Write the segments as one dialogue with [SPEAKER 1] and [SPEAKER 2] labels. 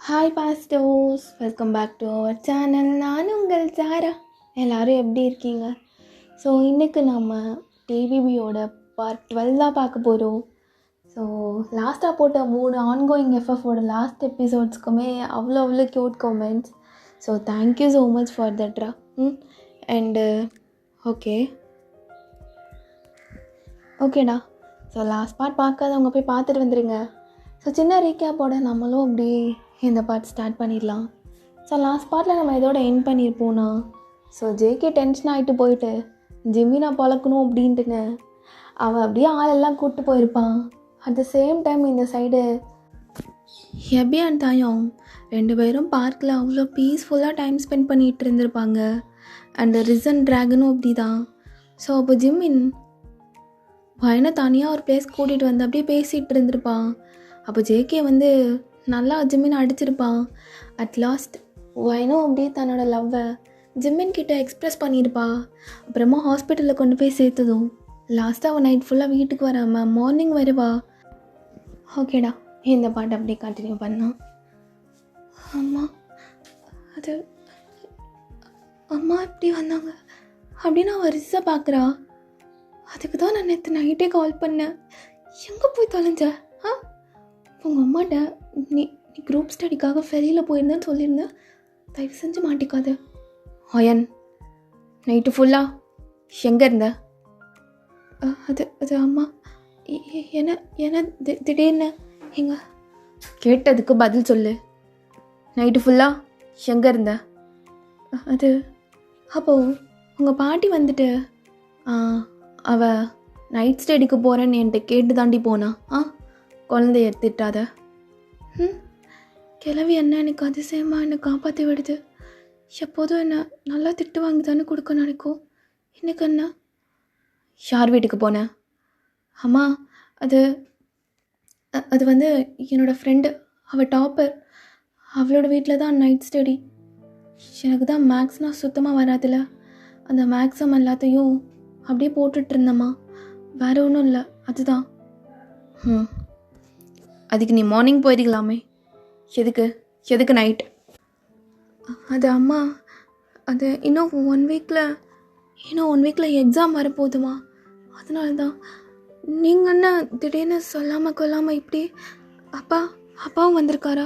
[SPEAKER 1] Hi பாஸ்டோஸ், welcome back to our channel. நான் உங்கள் சாரா. எல்லோரும் எப்படி இருக்கீங்க? ஸோ இன்றைக்கி நம்ம டிபிபியோட பார்ட் 12 தான் பார்க்க போகிறோம். ஸோ லாஸ்ட்டாக போட்ட 3 ஆன்கோயிங் எஃப்எஃபோட லாஸ்ட் எபிசோட்ஸ்க்குமே அவ்வளோ cute comments. So thank you so much for தட்ரா. அண்டு ஓகேடா. ஸோ லாஸ்ட் பார்ட் பார்க்காதவங்க போய் பார்த்துட்டு வந்துடுங்க. ஸோ சின்ன ரீகேப்போட நம்மளும் அப்படி இந்த பார்ட் ஸ்டார்ட் பண்ணிடலாம். ஸோ லாஸ்ட் பார்ட்டில் நம்ம இதோட எண்ட் பண்ணியிருப்போம்னா, ஸோ ஜேகே டென்ஷன் ஆகிட்டு போயிட்டு ஜிம்மினா பழக்கணும் அப்படின்ட்டுங்க அவன் அப்படியே ஆளெல்லாம் கூப்பிட்டு போயிருப்பான். அட் த சேம் டைம் இந்த சைடு ஹெபி அண்ட் தாயும் 2 பேரும் பார்க்கில் அவ்வளோ பீஸ்ஃபுல்லாக டைம் ஸ்பெண்ட் பண்ணிகிட்டு இருந்திருப்பாங்க. அண்ட் ரிசன் ட்ராகனும் அப்படி தான். ஸோ அப்போ ஜிம்மின் பையனை தனியாக ஒரு பிளேஸ் கூட்டிகிட்டு வந்து அப்படியே பேசிகிட்டு இருந்திருப்பான். அப்போ ஜேகே வந்து நல்லா ஜிம்மின் அடிச்சிருப்பான். அட் லாஸ்ட் வைனும் அப்படியே தன்னோட லவ்வை ஜிம்மின் கிட்ட எக்ஸ்ப்ரெஸ் பண்ணியிருப்பா. அப்புறமா ஹாஸ்பிட்டலில் கொண்டு போய் சேர்த்ததும் லாஸ்ட்டாக அவன் நைட் ஃபுல்லாக வீட்டுக்கு வராமல் மார்னிங் வருவா. ஓகேடா, இந்த பாட்டு அப்படியே கண்டினியூ பண்ணான். அம்மா எப்படி வந்தாங்க அப்படின்னு அவன் ரிஸ்ஸை பார்க்குறா. அதுக்கு தான் நான் நேற்று நைட்டே கால் பண்ணேன். எங்கே போய் தொலைஞ்ச? உங்கள் அம்மாட்ட நீ குரூப் ஸ்டடிக்காக வெளியில் போயிருந்தேன்னு சொல்லியிருந்தேன். தயவு செஞ்சு மாட்டிக்காத. அயன், நைட்டு ஃபுல்லாக எங்கே இருந்த? அது அம்மா என்ன திடீர்னு எங்க கேட்டதுக்கு பதில் சொல்லு. நைட்டு ஃபுல்லாக எங்கே இருந்த? அது அப்போது உங்கள் பாட்டி வந்துட்டு அவள் நைட் ஸ்டடிக்கு போகிறேன்னு என்கிட்ட கேட்டு தாண்டி போனா. குழந்தைய எடுத்துட்டாத. கிளவி என்ன எனக்கு அதிசயமாக என்னை காப்பாற்றி விடுது. எப்போதும் என்ன நல்லா திட்டு வாங்கி தானே கொடுக்க நினைக்கும். எனக்கு என்ன? யார் வீட்டுக்கு போனேன்? அம்மா, அது வந்து என்னோடய ஃப்ரெண்டு, அவள் டாப்பர். அவளோட வீட்டில் தான் நைட் ஸ்டடி. எனக்கு தான் மேக்ஸ்னால் சுத்தமாக வராதில்ல. அந்த மேக்ஸம் எல்லாத்தையும் அப்படியே போட்டுட்டு இருந்தம்மா. வேறு ஒன்றும் இல்லை. அதுதான். அதுக்கு நீ மார்னிங் போயிருக்கலாமே. எதுக்கு நைட்? அது அம்மா, அது இன்னும் ஒன் வீக்கில் எக்ஸாம் வரப்போகுதுமா. அதனால தான். நீங்கள் என்ன திடீர்னு சொல்லாமல் கொள்ளாமல் இப்படி? அப்பாவும் வந்திருக்காரா?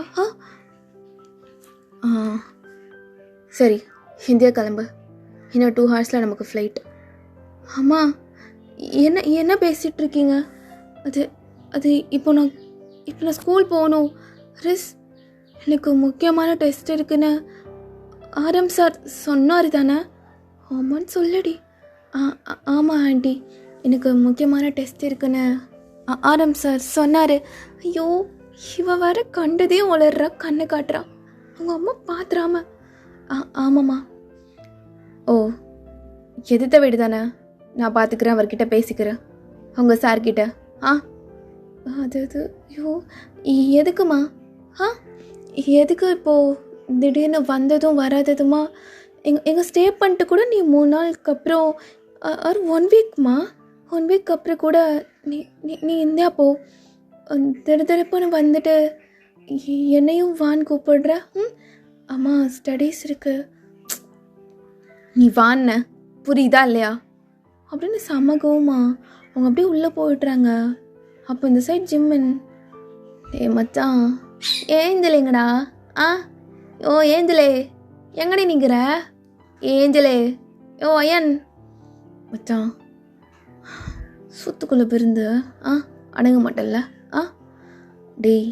[SPEAKER 1] சரி, இந்தியா கிளம்பு. இன்னும் 2 ஹவர்ஸில் நமக்கு ஃப்ளைட். அம்மா, என்ன பேசிகிட்டு இருக்கீங்க? அது இப்போ நான் ஸ்கூல் போகணும். எனக்கு முக்கியமான டெஸ்ட் இருக்குன்னு ஆரம் சார் சொன்னார் தானே? ஆமான்னு சொல்லடி. ஆமாம் ஆண்டி, எனக்கு முக்கியமான டெஸ்ட் இருக்குன்னு ஆரம் சார் சொன்னார். ஐயோ, இவ வேற கண்டதே உளர்றா, கண்ணை காட்டுறா. அவங்க அம்மா பார்த்துறாம. ஆமாம்மா. ஓ, எதிர்த்த வீடு தானே? நான் பார்த்துக்கிறேன், அவர்கிட்ட பேசிக்கிறேன், அவங்க சார்கிட்ட. அது ஐயோ, எதுக்குமா? எதுக்கு இப்போது திடீர்னு வந்ததும் வராததுமா? எங்கள் ஸ்டே பண்ணிட்டு கூட நீ 3 நாளுக்கு அப்புறம் 1 வீக்மா 1 வீக் அப்புறம் கூட நீ இந்தியா போ. திருப்புன்னு வந்துட்டு என்னையும் வான்னு கூப்பிடுற. அம்மா, ஸ்டடீஸ் இருக்கு. நீ வான்னு புரியுதா இல்லையா அப்படின்னு சமகவுமா அவங்க அப்படியே உள்ளே போயிட்டுறாங்க. அப்போ இந்த சைட் ஜிம்மின், மச்சான் ஏஞ்சலேங்கடா. ஓ ஏஞ்சலே, எங்கடி நிற்கிற? ஏஞ்சலே, ஓ அயன் மச்சான், சுத்துக்குள்ளே பிரிந்து அடங்க மாட்டல்ல. டேய்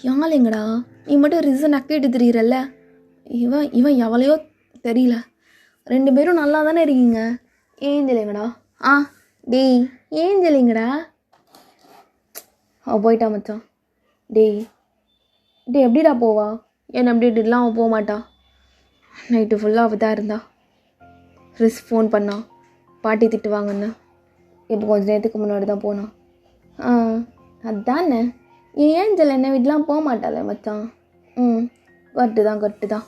[SPEAKER 1] யாழைங்கடா, நீ மட்டும் ரீசன் அக்கிட்டு தெரியுறல்ல. இவன் எவ்வளையோ தெரியல. 2 பேரும் நல்லா தானே இருக்கீங்க. ஏஞ்சலேங்கடா. டேய் ஏஞ்சலேங்கடா. போயிட்டா மச்சான். டேய் எப்படிடா போவா? என்ன அப்படிலாம் அவள் போக மாட்டா. நைட்டு ஃபுல்லாக அவள் தான் இருந்தா. ஃபோன் பண்ணா, பாட்டி திட்டுவாங்கன்னு. இப்போ கொஞ்சம் நேரத்துக்கு முன்னாடி தான் போனான். அதானே, ஏஞ்சல் என்ன வீட்டெலாம் போக மாட்டாளே மச்சான். கட்டு தான்.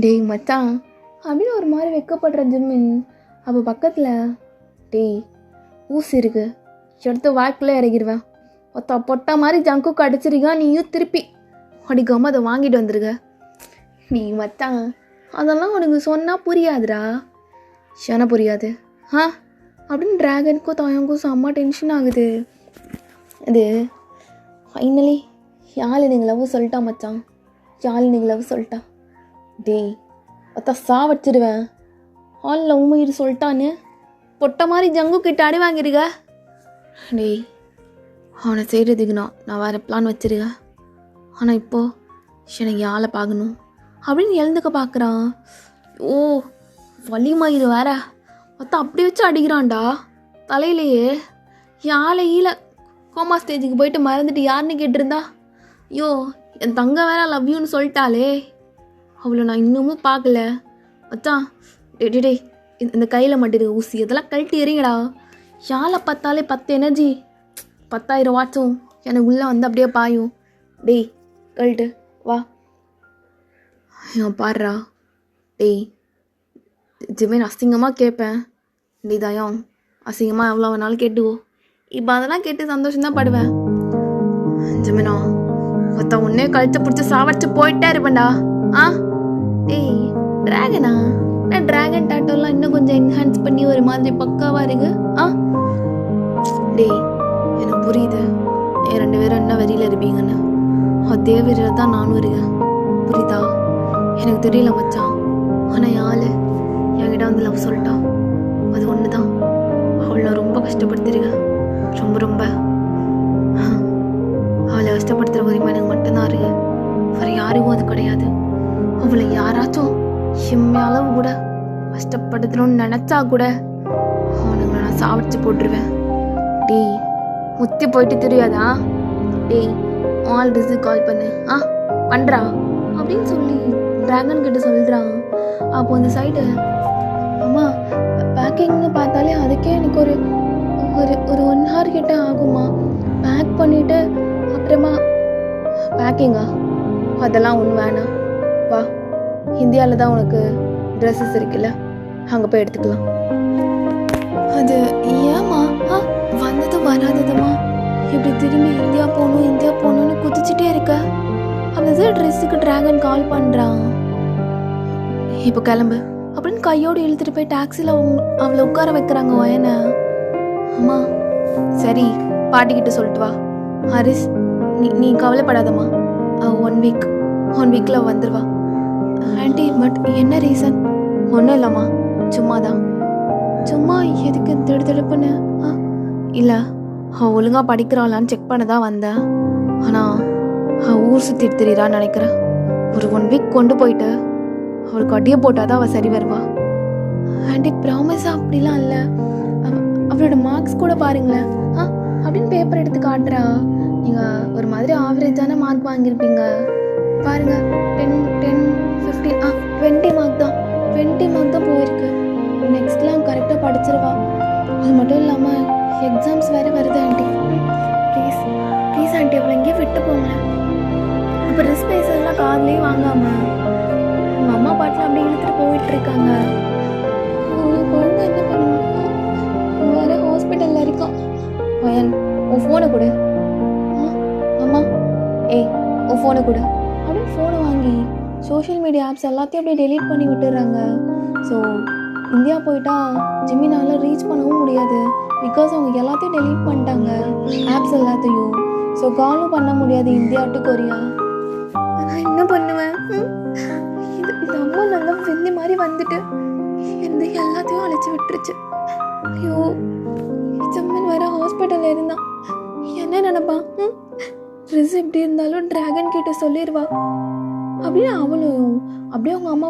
[SPEAKER 1] டேய் மச்சான் அப்படின்னு ஒரு மாதிரி வெக்கப்படுற ஜிம்மின் அப்போ பக்கத்தில், டேய் ஊசி இருக்கு, எடுத்து வாய்க்குள்ளே இறங்கிடுவேன். பொட்டா மாதிரி ஜங்குக்கு அடிச்சிருக்கா. நீயும் திருப்பி அடிக்காமல் அதை வாங்கிட்டு வந்துருக்க. நீ மச்சான் அதெல்லாம் உனக்கு சொன்னால் புரியாதுடா. ஏன்னா புரியாது அப்படின்னு ட்ராகனுக்கும் தாயங்கும் செம்ம டென்ஷன் ஆகுது. அது ஃபைனலி யாழினிங்க லவ் சொல்லிட்டா மச்சான். யாழினிங்க லவ் சொல்லிட்டா. டேய் பார்த்தா வச்சிடுவேன். ஆள் லவ் மயிர் சொல்லிட்டான்னு பொட்டை மாதிரி ஜங்கு கிட்ட அடி வாங்கிருக்க. டேய் அவனை செய்கிறதுக்கு நான் வேறு பிளான் வச்சிருக்கேன். ஆனால் இப்போது எனக்கு ஆளை பார்க்கணும் அப்படின்னு எழுந்துக்க பார்க்குறான். ஓ வலி மயிறு வேற மொத்தம் அப்படி வச்சு அடிக்கிறான்டா தலையிலேயே. யாழையில கோமா ஸ்டேஜுக்கு போயிட்டு மறந்துட்டு யாருன்னு கேட்டிருந்தா, ஐயோ என் தங்க வேற லவ் யூன்னு சொல்லிட்டாளே, அவளை நான் இன்னமும் பார்க்கல. மச்சான் டே இந்த கையில் மாட்டிருக்க ஊசி இதெல்லாம் கழட்டி எறிங்கடா. யாழை பார்த்தாலே 10 எனர்ஜி 10,000 வாட்ஸும் எனக்கு உள்ளே வந்து அப்படியே பாயும். டேய் கழட்டு வா. பாடுறா. டேய் ஜிமின் அசிங்கமாக கேட்பேன். டேய் தயம் அசிங்கமாக எவ்வளோ வேணாலும் கேட்டுவோ. இப்போ அதெல்லாம் கேட்டு சந்தோஷம்தான் படுவேன். ஜிமினா மொத்த உன்னே கழுத்தை பிடிச்சி சாவடிச்சு போயிட்டே இருப்பேன்டா. டேய் ட்ராகனா ட்ராகன் டாட்டோலாம் இன்னும் கொஞ்சம் என்ஹான்ஸ் பண்ணி ஒரு மாதிரி பக்காவாக இருக்கு. டேய் எனக்கு புரியுது என் 2 பேரும் என்ன வெறியில் இருப்பீங்கன்னு. அதே வெறியில் தான் நானும் இருக்கேன். புரியுதா? எனக்கு தெரியல மச்சான். ஆனால் யாழ் என்கிட்ட வந்து லவ் சொல்லிட்டா. அது ஒன்று தான் அவளை ரொம்ப கஷ்டப்படுத்திருக்கேன். ரொம்ப ரொம்ப அவளை கஷ்டப்படுத்துகிற உரிமை எனக்கு மட்டும்தான் இருக்கு. வேறு யாருக்கும் அது கிடையாது. அவளை யாராச்சும் அளவு கூட கஷ்டப்படுத்தணும்னு நினச்சா கூட அவனுங்களை நான் சாவடிச்சு போட்டுருவேன். டேய் முத்தி போயிட்டு தெரியாதா? டேய் ஆல் ரிசீவ் கால் பண்ணு பண்ணுறா அப்படின்னு சொல்லி ட்ராகன் கிட்ட சொல்கிறான். அப்போ அந்த சைடு அம்மா பேக்கிங்னு பார்த்தாலே அதுக்கே எனக்கு ஒரு ஒரு 1 hour கிட்ட ஆகுமா. பேக் பண்ணிவிட்டு அப்புறமா பேக்கிங்கா அதெல்லாம் ஒன்று வேணாம். வா இந்தியாவில் தான் உனக்கு ட்ரெஸ்ஸஸ் இருக்குல்ல, அங்கே போய் எடுத்துக்கலாம். அது ஏம்மா வந்தது வராததுமா இப்படி திரும்பி இந்தியா போகணும்னு குதிச்சுட்டே இருக்க. அந்த ட்ரெஸ்ஸுக்கு ட்ராகன் கால் பண்ணுறான். இப்போ கிளம்பு அப்படின்னு கையோடு இழுத்துட்டு போய் டாக்ஸியில் அவளை உட்கார வைக்கிறாங்க. வயனை அம்மா சரி பாட்டிக்கிட்ட சொல்லிட்டு வா. ஹரிஸ் நீ கவலைப்படாதம்மா. 1 வீக்கில் வந்துடுவா. ஆண்டி பட் என்ன ரீசன்? ஒன்றும் இல்லைம்மா சும்மா எதுக்கு திடுப்புன்னு? இல்லை அவள் ஒழுங்காக படிக்கிறாளான்னு செக் பண்ண தான் வந்தேன். ஆனால் அவள் ஊர் சுற்றிட்டு தெரியுறான்னு நினைக்கிறேன். ஒரு 1 வீக் கொண்டு போயிட்டு அவளுக்கு அடியை போட்டால் தான் அவள் சரி வருவா. ஆண்டி ப்ராமிஸாக அப்படிலாம் இல்லை. அவளோட மார்க்ஸ் கூட பாருங்களேன் அப்படின்னு பேப்பர் எடுத்து காட்டுறா. நீங்கள் ஒரு மாதிரி ஆவரேஜான மார்க் வாங்கியிருப்பீங்க பாருங்க. 10, 15 20 மார்க் தான் 20 மார்க் தான் போயிருக்கு. நெக்ஸ்ட்லாம் கரெக்டாக படிச்சிருவா. அது மட்டும் இல்லாமல் எக்ஸாம்ஸ் வேறு வருது ஆண்டி. ப்ளீஸ் ஆண்டி அவளை எங்கேயும் விட்டு போங்க. இப்போ ரிஸ்க் பேசலாம் காதுலேயே வாங்காமல் உங்கள் அம்மா பாட்டில் அப்படியே இழுத்துட்டு போயிட்டுருக்காங்க. குழந்தை என்ன பண்ணுவாங்க? வேறு ஹாஸ்பிட்டலில் இருக்கோம். வயன் உன் ஃபோனை கொடு. அம்மா உன் ஃபோனை கொடு அப்படின்னு ஃபோனை வாங்கி சோஷியல் மீடியா ஆப்ஸ் எல்லாத்தையும் அப்படியே டெலீட் பண்ணி விட்டுடுறாங்க. ஸோ இந்தியா போயிட்டா ஜிமினால் ரீச் பண்ணவும் முடியாது. பிகாஸ் அவங்க எல்லாத்தையும் டெலீட் பண்ணிட்டாங்க ஆப்ஸ் எல்லாத்தையும். ஸோ காலும் பண்ண முடியாது இந்தியா டு கொரியா. நான் என்ன பண்ணுவேன்? இது அம்மா நல்லா வெந்தி மாதிரி வந்துட்டு எந்த எல்லாத்தையும் அழைச்சி விட்டுருச்சு. ஐயோ ஜம்மன் வேற ஹாஸ்பிட்டலில் இருந்தான். என்ன நினைப்பான்? ரிஸ் எப்படி இருந்தாலும் ட்ராகன் கிட்ட சொல்லிடுவா அப்படின்னு அவளும் அப்படியே அவங்க அம்மா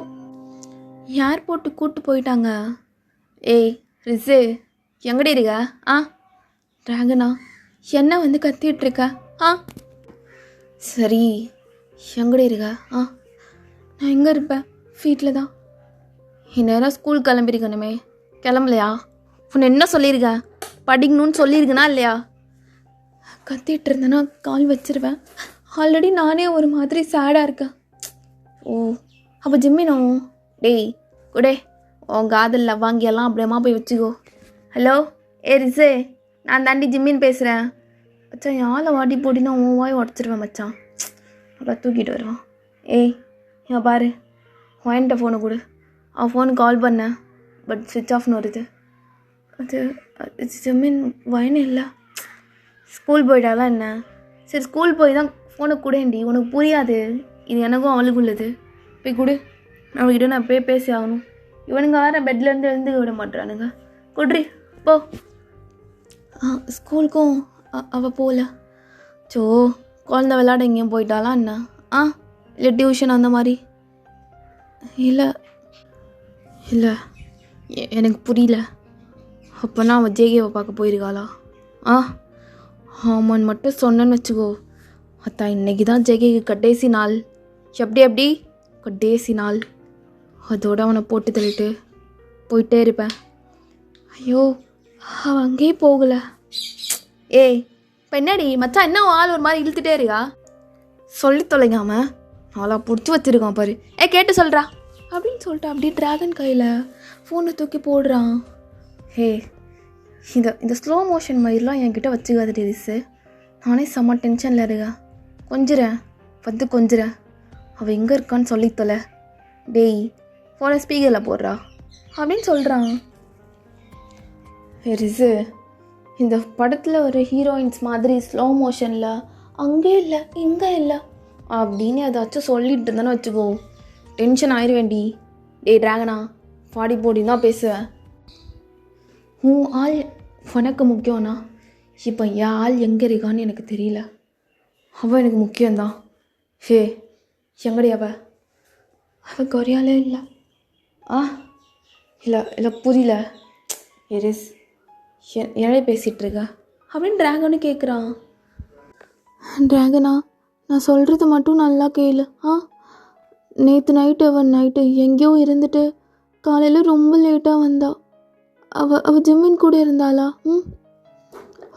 [SPEAKER 1] ஏர்போர்ட்டு கூப்பிட்டு போயிட்டாங்க. ரிஸ்ஸு எங்கடி இருக்க? ட்ராகனா என்ன வந்து கத்திட்டு இருக்க? சரி எங்கடி இருக்க? நான் எங்கே இருப்பேன்? வீட்டில் தான். இந்நேரம் ஸ்கூல் கிளம்பிருக்கணுமே, கிளம்பலையா? உன்னை என்ன சொல்லியிருக்க? படிக்கணும்னு சொல்லியிருக்கனா இல்லையா? கத்திட்டு இருந்தேன்னா கால் வச்சிருவேன். ஆல்ரெடி நானே ஒரு மாதிரி சேடாக இருக்கேன். ஓ அப்போ ஜிம்மினோ டேய் குடே உன் காதலில் வாங்கியெல்லாம் அப்படியேமா போய் வச்சுக்கோ. ஹலோ ரிசே நான் தாண்டி ஜிம்மின்னு பேசுகிறேன். மச்சான் யாழை வாட்டி போட்டினா உன் வாய் உடச்சிருவேன் மச்சான். அப்புறம் தூக்கிட்டு வருவான். ஏய் இவன் பாரு, வாங்கிட்ட ஃபோனை கொடு. அவன் ஃபோனுக்கு கால் பண்ணேன், பட் ஸ்விட்ச் ஆஃப்னு வருது. அது ஜமீன் வயனே இல்லை. ஸ்கூல் போயிட்டாலாம் என்ன? சரி ஸ்கூல் போய் தான் ஃபோனை கூடேண்டி, உனக்கு புரியாது. இது எனக்கும் அவளுக்கு உள்ளது. போய் கொடு, அவங்ககிட்ட நான் போய் பேசி ஆகணும். இவனுங்க வேறு பெட்லேருந்து எழுந்து விட மாட்டுறானுங்க. குட்ரி போ. ஸ்கூலுக்கும் அவள் போகல. சோ குழந்த விளையாட எங்கேயும் போயிட்டாலாம் என்ன? இல்லை டியூஷன் அந்த மாதிரி? இல்லை இல்லை, எனக்கு புரியல. அப்போனா அவள் ஜேகேவை பார்க்க போயிருக்காளா? ஆமான்னு மட்டும் சொன்னேன்னு வச்சுக்கோ, அத்தா இன்னைக்கு தான் ஜேகேக்கு கடைசி நாள். எப்படி கடைசி நாள். அதோட அவனை போட்டு தள்ளிட்டு போயிட்டே இருப்பேன். ஐயோ அவன் அங்கேயே போகலை. ஏய் இப்போ என்னடி மச்சான், என்ன ஆள் ஒரு மாதிரி இழுத்துட்டே இருக்கா? சொல்லி தொலைங்காம அவளா பிடிச்சி வச்சிருக்கான் பாரு. கேட்டு சொல்கிறா அப்படின்னு சொல்லிட்டு அப்படியே ட்ராகன் கையில் ஃபோனை தூக்கி போடுறான். இந்த ஸ்லோ மோஷன் மாதிரிலாம் என்கிட்ட வச்சுக்காது டெரிஸு. நானே செம்ம டென்ஷனில் இருக்கேன். கொஞ்சிறேன். அவள் எங்கே இருக்கான்னு சொல்லி தொலை. டேய் ஃபோனை ஸ்பீக்கரில் போடுறா அப்படின்னு சொல்கிறான். ரிஸு, இந்த படத்தில் ஒரு ஹீரோயின்ஸ் மாதிரி ஸ்லோ மோஷனில் அங்கே இல்லை இங்கே இல்லை அப்படின்னு ஏதாச்சும் சொல்லிட்டு இருந்தானே வச்சுக்கோ, டென்ஷன் ஆயிடுவேண்டி. டேய் ட்ராகனா, பாடி போடி தான் பேசுவேன். உன் ஆள் உனக்கு முக்கியம்னா இப்போ என் ஆள் எங்கே இருக்கான்னு எனக்கு தெரியல. அவள் எனக்கு முக்கியம்தான். எங்கடி அவள் கொரியாலே இல்லை. இல்லை புரியல. எரிஸ் என்னடே பேசிகிட்ருக்க அப்படின்னு ட்ராகனு கேட்குறான். ட்ராகனா, நான் சொல்கிறது மட்டும் நல்லா கேளு. நேற்று நைட்டு எங்கேயோ இருந்துட்டு காலையில் ரொம்ப லேட்டாக வந்தா. அவள் ஜிம்மின் கூட இருந்தாளா?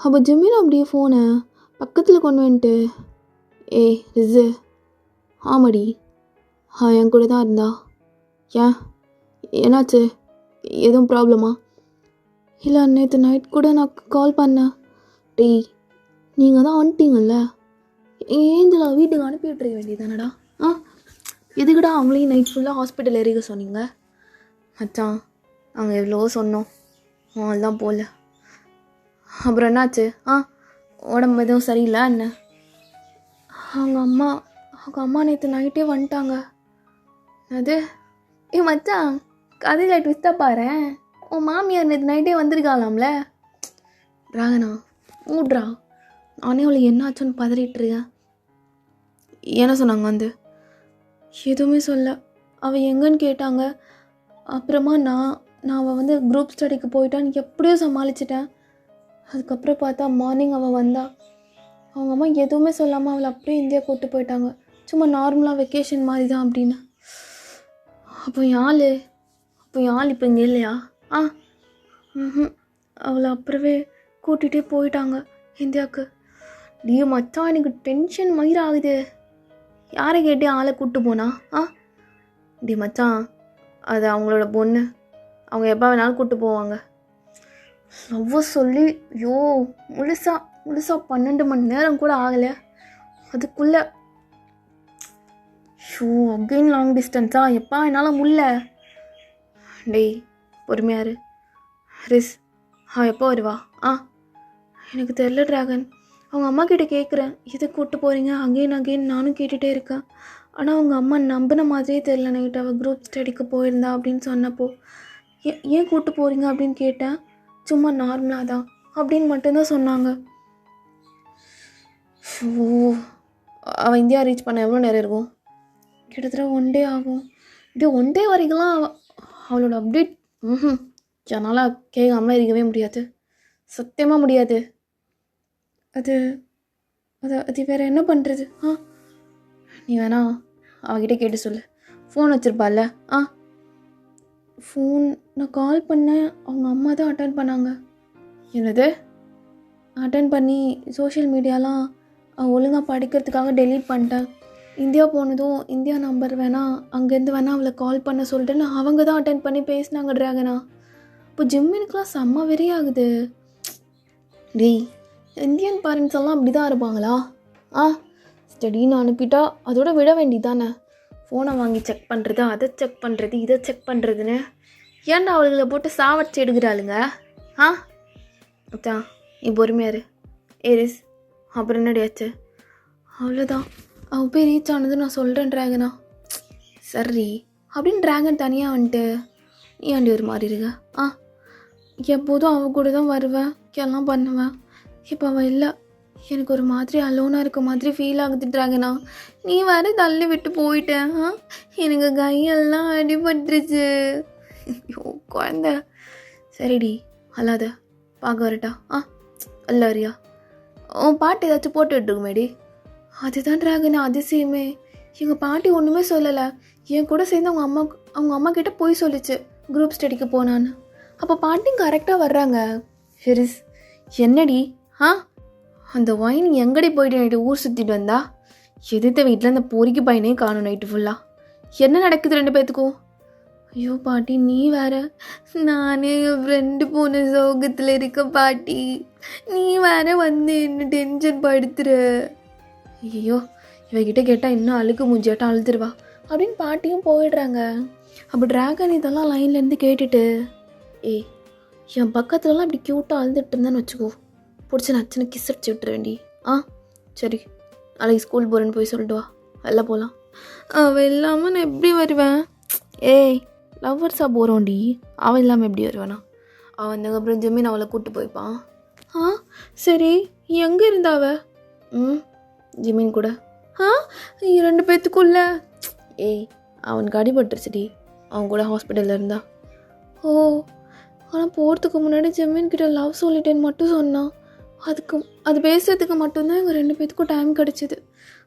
[SPEAKER 1] அவள் ஜிம்மின் அப்படியே ஃபோனை பக்கத்தில் கொண்டு வந்துட்டு, ரிஸு ஆமாடி என் கூட தான் இருந்தா. ஏன் என்னாச்சு? எதுவும் ப்ராப்ளமா? இல்லை நேற்று நைட் கூட நான் கால் பண்ணேன். டேய் நீங்கள் தான் வந்துட்டீங்கல்ல, ஏஞ்சலா வீட்டுக்கு அனுப்பி விட்டுருக்க வேண்டியதானடா. எதுக்குடா அவங்களையும் நைட் ஃபுல்லாக ஹாஸ்பிட்டல் இருக்க சொன்னீங்க? மச்சான் நாங்கள் எவ்வளோ சொன்னோம், அவள்தான் போகல. அப்புறம் என்னாச்சு? உடம்பு எதுவும் சரியில்லை என்ன? அவங்க அம்மா நேற்று நைட்டே வந்துட்டாங்க. அது மச்சான் கதையில் ட்விஸ்ட்டாக பாரு, உன் மாமியார் நேற்று நைட்டே வந்திருக்காளாம்ல. ராகனா ஊட்றா, நானே அவளுக்கு என்னாச்சுன்னு பதறிட்டுருக்கேன். என்ன சொன்னாங்க? எதுவுமே சொல்ல. அவள் எங்கன்னு கேட்டாங்க. அப்புறமா நான் அவள் குரூப் ஸ்டடிக்கு போயிட்டான்னு எப்படியோ சமாளிச்சிட்டேன். அதுக்கப்புறம் பார்த்தா மார்னிங் அவள் வந்தா. அவங்க அம்மா எதுவுமே சொல்லாமல் அவளை அப்படியே இந்தியா கூப்பிட்டு போயிட்டாங்க. சும்மா நார்மலாக வெக்கேஷன் மாதிரி தான் அப்படின்னு. அப்போ என் ஆள் இப்போ இங்கே இல்லையா? அவளை அப்புறவே கூட்டிகிட்டே போயிட்டாங்க இந்தியாவுக்கு. நீ மச்சான் எனக்கு டென்ஷன் மயிர் ஆகுது. யாரை கேட்டே ஆளை கூப்பிட்டு போனா? மச்சான் அது அவங்களோட பொண்ணு, அவங்க எப்போ வேணாலும் கூப்பிட்டு போவாங்க. லவ் சொல்லி முழுசா 12 மணி நேரம் கூட ஆகலை. அதுக்குள்ளே அகெயின் லாங் டிஸ்டன்ஸா? எப்பா என்னால் முடியல. டேய் பொறுமையாரு ரிஸ், எப்போ வருவா? எனக்கு தெரில ட்ராகன். அவங்க அம்மா கிட்டே கேட்குறேன், எது கூப்பிட்டு போகிறீங்க அகெயின் நானும் கேட்டுகிட்டே இருக்கேன். ஆனால் அவங்க அம்மா நம்பின மாதிரியே தெரில. நைட்டு அவள் குரூப் ஸ்டடிக்கு போயிருந்தா அப்படின்னு சொன்னப்போ ஏன் கூப்பிட்டு போகிறீங்க அப்படின்னு கேட்டேன். சும்மா நார்மலாக தான் அப்படின்னு மட்டும்தான் சொன்னாங்க. அவள் இந்தியா ரீச் பண்ண எவ்வளோ நேரம் இருக்கும்? கிட்டத்தட்ட 1 டே ஆகும். இப்படி 1 டே வரைக்கும்லாம் அவளோட அப்டேட் என்னால் கேட்காமலாம் இருக்கவே முடியாது, சத்தியமாக முடியாது. அது வேறு என்ன பண்ணுறது? நீ வேணா அவகிட்ட கேட்டு சொல்லு. ஃபோன் வச்சுருப்பாள்ல? ஃபோன் நான் கால் பண்ணேன், அவங்க அம்மா தான் அட்டன் பண்ணாங்க. என்னது? அட்டன் பண்ணி சோஷியல் மீடியாலாம் ஒழுங்காக படிக்கிறதுக்காக டெலீட் பண்ணிட்டேன். இந்தியா போனதும் இந்தியா நம்பர் வேணால் அங்கேருந்து வேணால் அவளை கால் பண்ண சொல்லிட்டுன்னு அவங்க தான் அட்டன் பண்ணி பேசினாங்க ட்ராகனா. இப்போ ஜிம்மினுக்கெலாம் செம்ம வெறியாகுது. டேய் இந்தியன் பேரண்ட்ஸ் எல்லாம் அப்படி தான் இருப்பாங்களா? திடீர்னு அனுப்பிட்டா அதோட விட வேண்டியதானே. ஃபோனை வாங்கி செக் பண்ணுறது, அதை செக் பண்ணுறது, இதை செக் பண்ணுறதுன்னு ஏன்டா அவளுகளை போட்டு சாவடிச்சு எடுக்கிறாளுங்க? ஆ அச்சா நீ பொறுமையாரு ஏரிஸ். அப்புறம் என்னடியாச்சு? அவ்வளோதான், அவள் போய் ரீச் ஆனது நான் சொல்கிறேன் ட்ராகனா. சரி அப்படின்னு ட்ராகன் தனியாக வந்துட்டு நீ ஆண்டி ஒரு மாதிரி இருக்க. எப்போதும் அவள் கூட தான் வருவேன், எல்லாம் பண்ணுவேன். இப்போ அவள் இல்லை, எனக்கு ஒரு மாதிரி அலோனாக இருக்க மாதிரி ஃபீல் ஆகுது ட்ராகனா. நீ வேறு தள்ளி விட்டு போயிட்டேன். எனக்கு கையெல்லாம் அடிபட்டுருச்சு. ஐயோ குழந்த. சரிடி அல்லாத, பார்க்க வரட்டா? அல்லாரியா உன் பாட்டு ஏதாச்சும் போட்டு விட்டுருக்குமேடி. அதுதான் ட்ராகனா அதிசயமே. எங்கள் பாட்டி ஒன்றுமே சொல்லலை. என் கூட சேர்ந்து அவங்க அம்மா கிட்டே போய் சொல்லிச்சு குரூப் ஸ்டடிக்கு போனான்னு. அப்போ பாட்டியும் கரெக்டாக வர்றாங்க. ஹெரிஸ் என்னடி? அந்த ஒயின் எங்கடி போயிட்டு நைட்டு ஊர் சுற்றிட்டு வந்தா? எதிர்த்த வீட்டில் அந்த பொறிக்கு பையனே காணும் நைட்டு ஃபுல்லாக. என்ன நடக்குது ரெண்டு பேர்த்துக்கும்? ஐயோ பாட்டி நீ வேற, நானே என் ஃப்ரெண்டு போன சோகத்தில் இருக்க பாட்டி, நீ வேற வந்து என்ன டென்ஷன் படுத்துற. ஐயோ இவகிட்ட கேட்டால் இன்னும் அழுக்கு மூஞ்சியாட்டம் அழுதுருவா அப்படின்னு பாட்டியும் போயிடுறாங்க. அப்போ ட்ராகன் இதெல்லாம் லைன்லேருந்து கேட்டுட்டு, ஏய் என் பக்கத்துலலாம் இப்படி க்யூட்டாக அழுதுட்டு இருந்தேன்னு வச்சுக்கோ, பிடிச்சி நச்சுன்னு கிஸ் அடிச்சு விட்டுற வேண்டி. சரி நாளைக்கு ஸ்கூல் போகிறேன்னு போய் சொல்லிட்டு வா, வெளில போகலாம். அவள் இல்லாமல் நான் எப்படி வருவேன்? ஏய் லவ்வர்ஸாக போகிறோண்டி, அவன் இல்லாமல் எப்படி வருவானா? அவன் வந்ததுக்கப்புறம் ஜெமீன் அவளை கூப்பிட்டு போய்ப்பான். சரி எங்கே இருந்தா அவ? ஜெமீன் கூட. ரெண்டு பேர்த்துக்குள்ள. ஏய் அவனுக்கு அடிபட்டுருச்சுடி, அவன் கூட ஹாஸ்பிட்டலில் இருந்தா. ஓ ஆனால் போகிறதுக்கு முன்னாடி ஜெமீன் கிட்ட லவ் சொல்லிட்டேன்னு மட்டும் சொன்னான். அது பேசுறதுக்கு மட்டும்தான் எங்கள் ரெண்டு பேத்துக்கும் டைம் கிடச்சிது.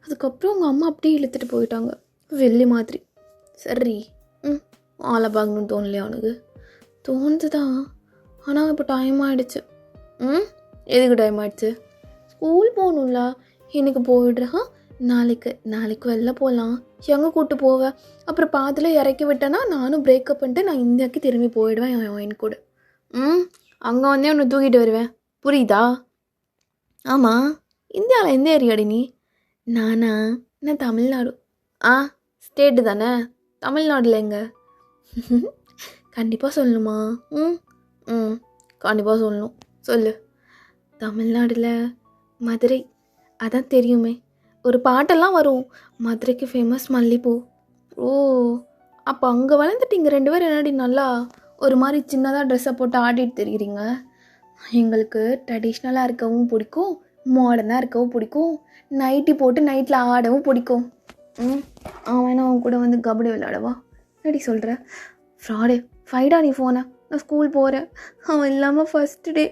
[SPEAKER 1] அதுக்கப்புறம் உங்கள் அம்மா அப்படியே இழுத்துட்டு போயிட்டாங்க வெள்ளி மாதிரி. சரி ஆளை பார்க்கணுன்னு தோணலையா அவனுக்கு? தோணுது தான், ஆனால் இப்போ டைம் ஆகிடுச்சு. எதுக்கு டைம் ஆகிடுச்சு? ஸ்கூல் போகணும்ல, இன்னைக்கு போயிடுறேன். நாளைக்கு வெளில போகலாம். எங்கே கூப்பிட்டு போவேன்? அப்புறம் பாதியில் இறக்கி விட்டேன்னா நானும் பிரேக்கப் பண்ணிட்டு நான் இந்தியாவுக்கு திரும்பி போயிடுவேன் என் கூட. அங்கே வந்தே உன்னை தூக்கிட்டு வருவேன், புரியுதா? ஆமாம் இந்தியாவில் எந்த ஏரியாடி நீ? நானா? நான் தமிழ்நாடு. ஸ்டேட்டு தானே, தமிழ்நாடுல எங்க? கண்டிப்பாக சொல்லணுமா? கண்டிப்பாக சொல்லணும், சொல்லு. தமிழ்நாடில் மதுரை, அதான் தெரியுமே, ஒரு பாட்டெல்லாம் வரும், மதுரைக்கு ஃபேமஸ் மல்லிப்பூ. ஓ அப்போ அங்கே வளர்ந்துட்டீங்க ரெண்டு பேரும். என்னடி நல்லா ஒரு மாதிரி சின்னதாக ட்ரெஸ்ஸை போட்டு ஆடிட்டு தெரியுறீங்க. எங்களுக்கு ட்ரெடிஷ்னலாக இருக்கவும் பிடிக்கும், மாடர்னாக இருக்கவும் பிடிக்கும், நைட்டி போட்டு நைட்டில் ஆடவும் பிடிக்கும். அவன் அவன் கூட வந்து கபடி விளையாடவா? என்னடி சொல்கிற? ஃப்ராடே ஃபைடா நீ ஃபோனை. நான் ஸ்கூல் போகிறேன், அவன் இல்லாமல் ஃபஸ்ட்டு டே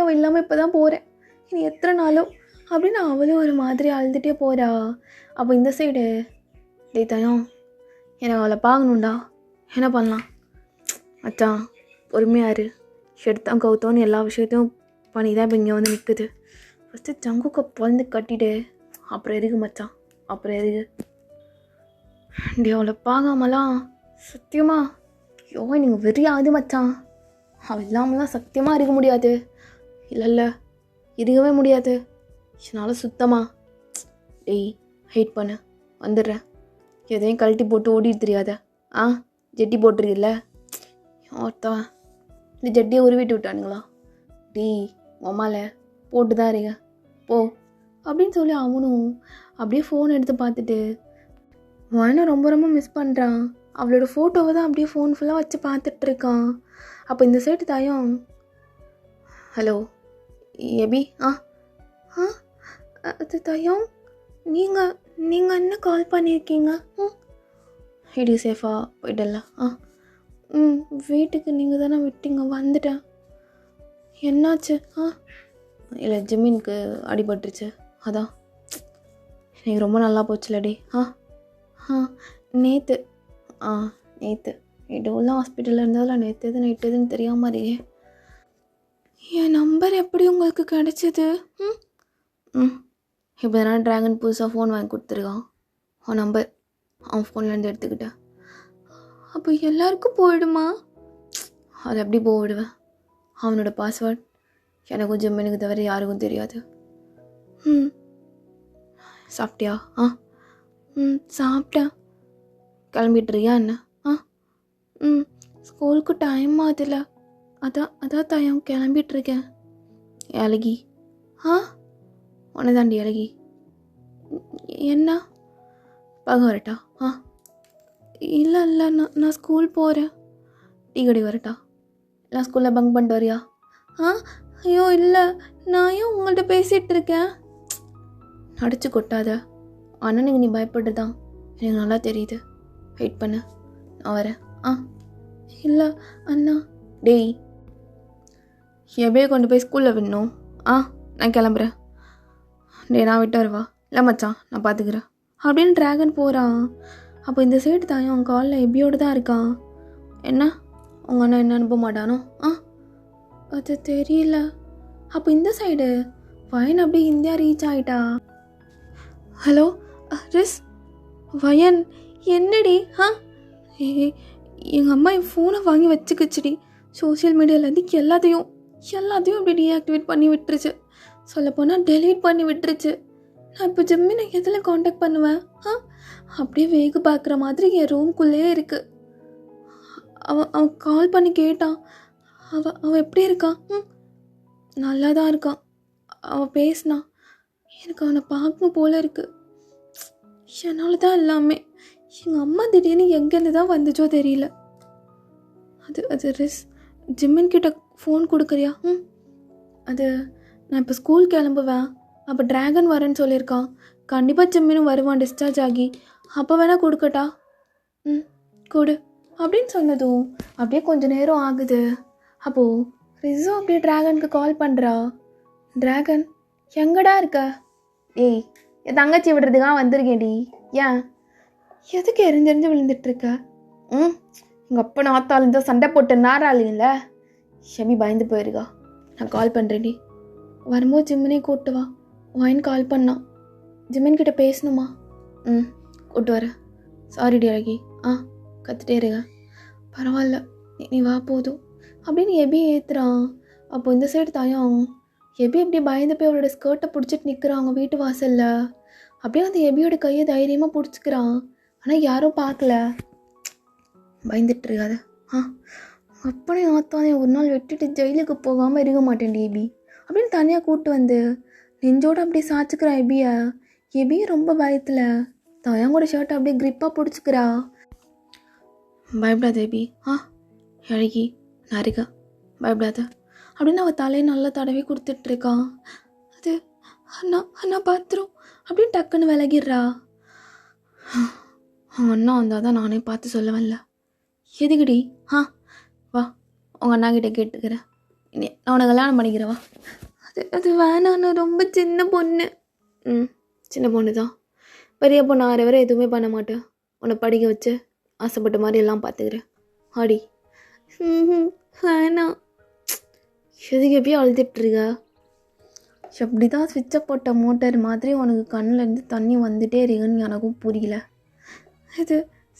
[SPEAKER 1] அவன் இல்லாமல் இப்போ தான் போகிறேன், இனி எத்தனை நாளோ அப்படின்னு அவளும் ஒரு மாதிரி அழுதுகிட்டே போகிறா. அப்போ இந்த சைடு டே தயம் எனக்கு அவளை பார்க்கணுண்டா, என்ன பண்ணலாம்? மச்சான் பொறுமையாரு, எடுத்தான் கவுத்தோன்னு எல்லா விஷயத்தையும் பண்ணி தான் இப்போ இங்கே வந்து நிற்குது. ஃபஸ்ட்டு ஜங்குக்க பிறந்து கட்டிட்டு அப்புறம் எதுக்கு மச்சான், அப்புறம் எதுக்கு டே அவளை பார்க்காமலாம் சத்தியமா. ஐயோ நீங்கள் வெறியாது மச்சான், அவள் இல்லாமலாம் சத்தியமாக இருக்க முடியாது. இல்லை இருக்கவே முடியாது என்னால் சுத்தமாக. டேய் ஹெயிட் பண்ண வந்துடுறேன், எதையும் கழட்டி போட்டு ஓடிட்டு தெரியாத. ஜெட்டி போட்டுருக்குல்ல, ஒருத்தவன் இந்த ஜட்டியை உருவிட்டு விட்டானுங்களா? டேய் உமால போட்டு தான் இருங்க போ அப்படின்னு சொல்லி அவனும் அப்படியே ஃபோன் எடுத்து பார்த்துட்டு அவனை ரொம்ப ரொம்ப மிஸ் பண்ணுறான். அவளோட ஃபோட்டோவை தான் அப்படியே ஃபோன் ஃபுல்லாக வச்சு பார்த்துட்ருக்கான். அப்போ இந்த சைடு தாயம், ஹலோ எபி. அது தாயம், நீங்கள் என்ன கால் பண்ணியிருக்கீங்க? ஹெடி சேஃபாக போயிட்டல? வீட்டுக்கு நீங்கள் தானே விட்டீங்க, வந்துட்டேன். என்னாச்சு? இல்லை ஜெமீனுக்கு அடிபட்டுருச்சு, அதான். எனக்கு ரொம்ப நல்லா போச்சுலடி. நேற்று எவ்வளோ ஹாஸ்பிட்டலில் இருந்ததில் நேற்று நைட்டுதுன்னு தெரியாம மாதிரியே. என் நம்பர் எப்படி உங்களுக்கு கிடச்சிது? இப்போ தானே ட்ராகன் புதுசாக ஃபோன் வாங்கி கொடுத்துருக்கான், அவன் நம்பர் அவன் ஃபோன்லேருந்து எடுத்துக்கிட்டேன். அப்போ எல்லாருக்கும் போயிடுமா? அதை எப்படி போவிடுவேன்? அவனோட பாஸ்வேர்ட் எனக்கும் ஜெமினுக்கு தவிர யாருக்கும் தெரியாது. சாப்பிட்டியா? ஆ சாப்பிட்டேன். கிளம்பிட்டுறியா என்ன? ஆ ஸ்கூலுக்கு டைம் ஆகுதுல, அதான் தாயம் கிளம்பிட்டுருக்கேன். அழகி. ஆ உன்னை தாண்டி அழகி. என்ன பார்க்க வரட்டா? ஆ இல்லை நான் ஸ்கூல் போகிறேன். டீ கடை வரட்டா? இல்லை ஸ்கூலில் பங்க் பண்ணிட்டு வரியா? ஐயோ இல்லை, நான் ஏன் உங்கள்கிட்ட பேசிகிட்டு இருக்கேன்? அடிச்சு கொட்டாத. அண்ணனுக்கு நீ பயப்படுதான் எனக்கு நல்லா தெரியுது. வெயிட் பண்ண, நான் வரேன். இல்லை அண்ணா. டேய், எப்படியே கொண்டு போய் ஸ்கூலில் விடணும். நான் கிளம்புறேன். டேய், நான் விட்டு வரவா? இல்லை மச்சான், நான் பார்த்துக்கிறேன் அப்படின்னு ட்ராகன் போகிறான். அப்போ இந்த சைடு தாயும் அவன் காலில் எபியோடு தான் இருக்கான். என்ன உங்கள் அண்ணன் என்ன அனுப்ப மாட்டானோ? அது தெரியல. அப்போ இந்த சைடு வயன் அப்படியே இந்தியா ரீச் ஆகிட்டா. ஹலோ ரிஸ், வயன் என்னடி? எங்கள் அம்மா என் ஃபோனை வாங்கி வச்சுக்கிச்சுடி. சோஷியல் மீடியாவிலேருந்து எல்லாத்தையும் அப்படி டீஆக்டிவேட் பண்ணி விட்டுருச்சு. சொல்லப்போனால் டெலீட் பண்ணி விட்டுருச்சு. நான் இப்போ ஜிம்மினை எதில் காண்டாக்ட் பண்ணுவேன்? அப்படியே வேகு பார்க்குற மாதிரி என் ரூம்குள்ளே இருக்குது. அவன் கால் பண்ணி கேட்டான். அவன் எப்படி இருக்கான்? நல்லா தான் இருக்கான். அவன் பேசினான். எனக்கு அவனை பார்க்கணும் போல இருக்கு. என்னால் தான் எல்லாமே. எங்கள் அம்மா திடீர்னு எங்கேருந்து தான் வந்துச்சோ தெரியல. அது ரிஸ், ஜிம்மின் கிட்ட ஃபோன் கொடுக்குறியா? அது நான் இப்போ ஸ்கூல் கிளம்புவேன். அப்போ ட்ராகன் வரேன்னு சொல்லியிருக்கான். கண்டிப்பாக ஜிம்மினும் வருவான் டிஸ்சார்ஜ் ஆகி. அப்போ வேணால் கொடுக்கட்டா? கொடு அப்படின்னு சொன்னதும் அப்படியே கொஞ்சம் நேரம் ஆகுது. அப்போது ரிஸும் அப்படியே ட்ராகனுக்கு கால் பண்ணுறா. ட்ராகன் எங்கடா இருக்க? ஏய், என் தங்கச்சி விடுறதுக்காக வந்திருக்கேன்டி. ஏன் எதுக்கு எரிஞ்செறிஞ்சு விழுந்துட்டுருக்க? எங்கள் அப்பா நாத்தாலும் தான் சண்டை போட்டு நாராளுங்கள. ஷமி பயந்து போயிருக்கா. நான் கால் பண்ணுறேன்டி. வரும்போது ஜிம்மினே கூப்பிட்டு வா. வாயின் கால் பண்ணான். ஜிம்மின் கிட்ட பேசணுமா? கூப்பிட்டு வரேன். சாரிடி அழகி. கற்றுட்டே இருங்க. பரவாயில்ல, நீ வா போதும் அப்படின்னு எபி ஏற்றுறான். அப்போ இந்த சைடு தாயம் எபி அப்படியே பயந்து போய் அவளோட ஸ்கர்ட்டை பிடிச்சிட்டு நிற்கிறான் அவங்க வீட்டு வாசலில். அப்படியே அந்த எபியோட கையை தைரியமாக பிடிச்சிக்கிறான். ஆனால் யாரும் பார்க்கல. பயந்துட்டு இருக்காத. அப்பனே ஆத்தானே ஒரு நாள் வெட்டிட்டு ஜெயிலுக்கு போகாமல் இருக்க மாட்டேன்டி எபி அப்படின்னு தனியாக கூப்பிட்டு வந்து நெஞ்சோடு அப்படியே சாய்ச்சிக்கிறான் எபியை. எபியும் ரொம்ப பயத்தில் தாயாங்கோட ஷர்ட்டை அப்படியே க்ரிப்பாக பிடிச்சிக்கிறா. பயப்படாத எபி. அழகி, நான் இருக்கேன், பயப்படாத அப்படின்னு அவள் தலையை நல்லா தடவி கொடுத்துட்ருக்கான். அது அண்ணா பாத்திரம் அப்படின்னு டக்குன்னு விலகிடுறா. அவன் அண்ணா வந்தால் தான் நானே பார்த்து சொல்லுவேன்ல. எதுக்குடி? வா, உங்கள் அண்ணா கிட்டே கேட்டுக்கிறேன். நான் உன்னை கல்யாணம் பண்ணிக்கிறேன் வா. அது வேணாம், நான் ரொம்ப சின்ன பொண்ணு. சின்ன பொண்ணு தான். பெரிய பொண்ணு ஆறு வரை எதுவுமே பண்ண மாட்டேன். உன்னை படிக்க வச்சு ஆசைப்பட்ட மாதிரி எல்லாம் பார்த்துக்கிறேன். ஆடி. வேணாம். எதுக்கு எப்படியோ அழுதுட்டுருக்கா? அப்படி தான் ஸ்விட்சை போட்ட மோட்டர் மாதிரி உனக்கு கண்ணிலேருந்து தண்ணி வந்துட்டே இருக்குன்னு எனக்கும் புரியல. இது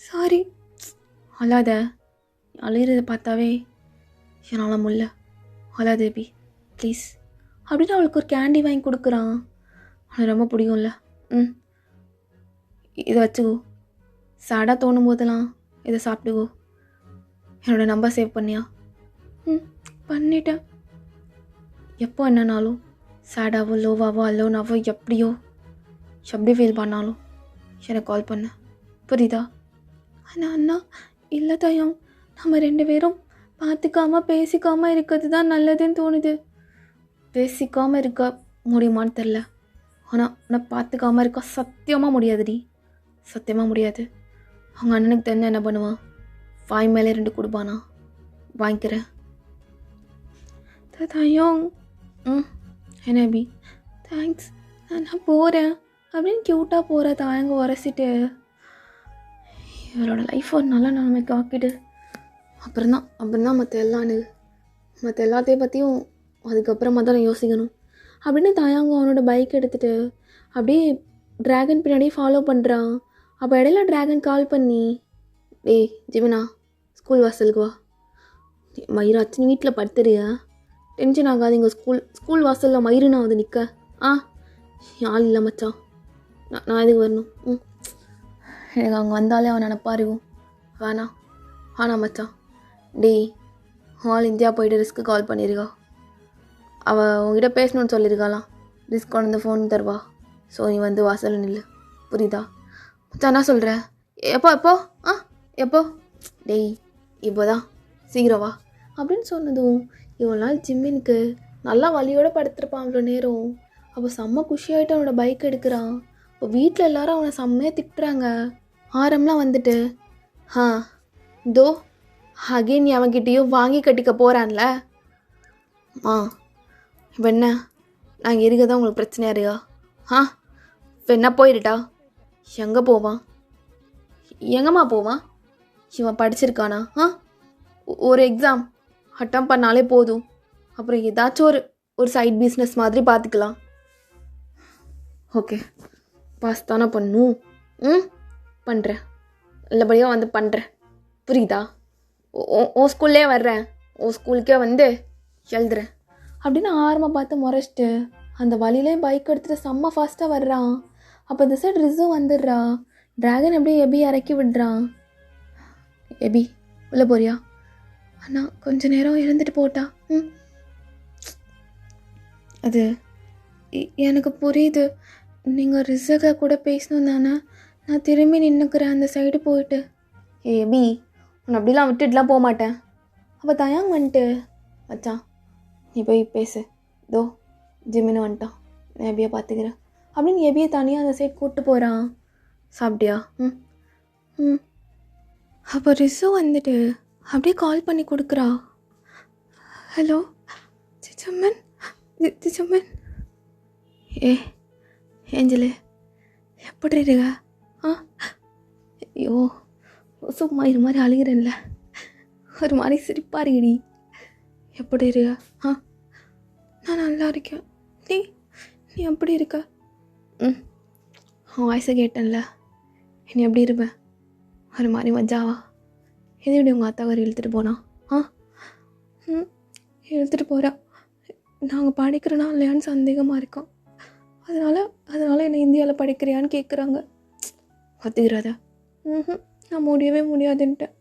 [SPEAKER 1] சாரி. அழாத. அழுகிறத பார்த்தாவே என்னால் முடியல. அழாத பேபி ப்ளீஸ் அப்படின்னு அவளுக்கு ஒரு கேண்டி வாங்கி கொடுக்குறான். அவனுக்கு ரொம்ப பிடிக்கும்ல. இதை வச்சுக்கோ. சேடாக தோணும் போதெல்லாம் இதை சாப்பிட்டுக்கோ. என்னோடய நம்பர் சேவ் பண்ணியா? பண்ணிட்டேன். எப்போ என்னன்னாலும் சேடாவோ லோவாவோ அல்லோனாவோ எப்படி ஃபீல் பண்ணாலும் எனக்கு கால் பண்ண. புரியுதா? அண்ணா இல்லை தாயம், நம்ம 2 பேரும் பார்த்துக்காமல் பேசிக்காமல் இருக்கிறது தான் நல்லதுன்னு தோணுது. பேசிக்காமல் இருக்க முடியுமான்னு தெரில. ஆனால் பார்த்துக்காமல் இருக்க சத்தியமாக முடியாதுடி. சத்தியமாக முடியாது. அவங்க அண்ணனுக்கு தெரிஞ்ச என்ன பண்ணுவான்? வாய் மேலே 2 கொடுப்பானா? வாங்கிக்கிறேன் தாயம். என்ன பி? தேங்க்ஸ், நான் போகிறேன் அப்படின்னு க்யூட்டாக போகிற தாயங்க உரசிட்டு இவரோட லைஃப் ஒரு நல்ல நிலைமைக்கு ஆக்கிடு. அப்புறம் தான் மற்ற எல்லாத்தையும் பற்றியும் அதுக்கப்புறமா தான் நான் யோசிக்கணும் அப்படின்னு தாயாங்க அவனோட பைக் எடுத்துகிட்டு அப்படியே ட்ராகன் பின்னாடியே ஃபாலோ பண்ணுறான். அப்போ இடையில ட்ராகன் கால் பண்ணி, டேய் ஜிமினா, ஸ்கூல் வாசலுக்கு வா. மயிராச்சு, நீ வீட்டில் படுத்துறியா? டென்ஷன் ஆகாது. இங்கே ஸ்கூல் வாசலில் மயிருனா வந்து நிற்க. ஆள் இல்லை மச்சான். நான் எதுக்கு வரணும்? எனக்கு அவங்க வந்தாலே அவன் நினப்பாரு. வேணாம் மச்சான். டேய், ஆல் இந்தியா போயிட்டு ரிஸ்க்கு கால் பண்ணியிருக்கா. அவள் உங்ககிட்ட பேசணுன்னு சொல்லியிருக்காளாம். ரிஸ்க் கொண்டு வந்து ஃபோன் தருவா. ஸோ நீ வந்து வாசலில் நில்லு, புரியுதா? மச்சான் என்ன சொல்கிற? எப்போ? டேய், இப்போதான், சீக்கிரம் வா அப்படின்னு சொன்னதும் இவ்வளோ நாள் ஜிம்மினுக்கு நல்லா வலியோடு படுத்திருப்பான். அவ்வளோ நேரம் அப்போ செம்ம குஷியாகிட்டு அவனோட பைக் எடுக்கிறான். இப்போ வீட்டில் எல்லாரும் அவனை செம்மையாக திட்டுறாங்க. ஆரம்லாம் வந்துட்டு இதோ அகைன் நீ அவன்கிட்டையும் வாங்கி கட்டிக்க போகிறான்ல. இப்போ என்ன, நாங்கள் இருக்க தான் உங்களுக்கு பிரச்சனையா இருக்கா? இப்போ என்ன போயிடுட்டா? எங்கே போவான்? எங்கம்மா போவான்? இவன் படிச்சிருக்கானா? ஒரு எக்ஸாம் அட்டம் பண்ணாலே போதும். அப்புறம் ஏதாச்சும் ஒரு சைட் பிஸ்னஸ் மாதிரி பார்த்துக்கலாம். ஓகே, பாஸ் தானே பண்ணும். பண்ணுறேன், நல்லபடியாக வந்து பண்ணுறேன், புரியுதா? ஓ ஸ்கூல்லே வர்றேன், ஓ ஸ்கூலுக்கே வந்து எழுதுறேன் அப்படின்னு ஆரமாக பார்த்து முறைச்சிட்டு அந்த வழியிலே பைக் எடுத்துகிட்டு செம்ம ஃபாஸ்ட்டாக வர்றான். அப்போ இந்த சைடு ரிஸு வந்துடுறா. ட்ராகன் எப்படியே எபி இறக்கி விடுறான். எபி உள்ள போறியா? அண்ணா கொஞ்ச நேரம் இருந்துட்டு போட்டா. அது எனக்கு புரியுது, நீங்கள் ரிஸக கூட பேசணும் தானே. நான் திரும்பி நின்றுக்கிறேன் அந்த சைடு போயிட்டு. எபி, உன்னை அப்படிலாம் விட்டுட்டுலாம் போக மாட்டேன். அப்போ தயாங் வந்துட்டு, மச்சான் நீ போய் பேசு, இதோ ஜிம்மின்னு வந்துட்டான், நான் எபியை பார்த்துக்கிறேன் அப்படின்னு எபியை தனியாக அந்த சைடு கூப்பிட்டு போகிறான். சாப்பிட்டியா? அப்போ ரிஸு வந்துட்டு அப்படியே கால் பண்ணி கொடுக்குறா. ஹலோ சிச்சம்மன். ஏஞ்சலு எப்படி இருக்க? ஐயோ சும்மா இது மாதிரி அழுகிறேன்ல, ஒரு மாதிரி சிரிப்பாக இருக்கடி. எப்படி இருக்க? நான் நல்லா இருக்கேன். நீ எப்படி இருக்க? உன் வாய்ஸை கேட்டேன்ல, நீ எப்படி இருப்பேன்? ஒரு மாதிரி மஜாவா? எது இப்படி உங்கள் அத்தாக்காரி இழுத்துட்டு போனா? இழுத்துட்டு போகிறா. நாங்கள் படிக்கிறேனா இல்லையான்னு சந்தேகமாக இருக்கோம். அதனால் என்னை இந்தியாவில் படிக்கிறியான்னு கேட்குறாங்க. ஒத்துக்கிறாத? நான் முடியவே முடியாதுன்ட்டேன்.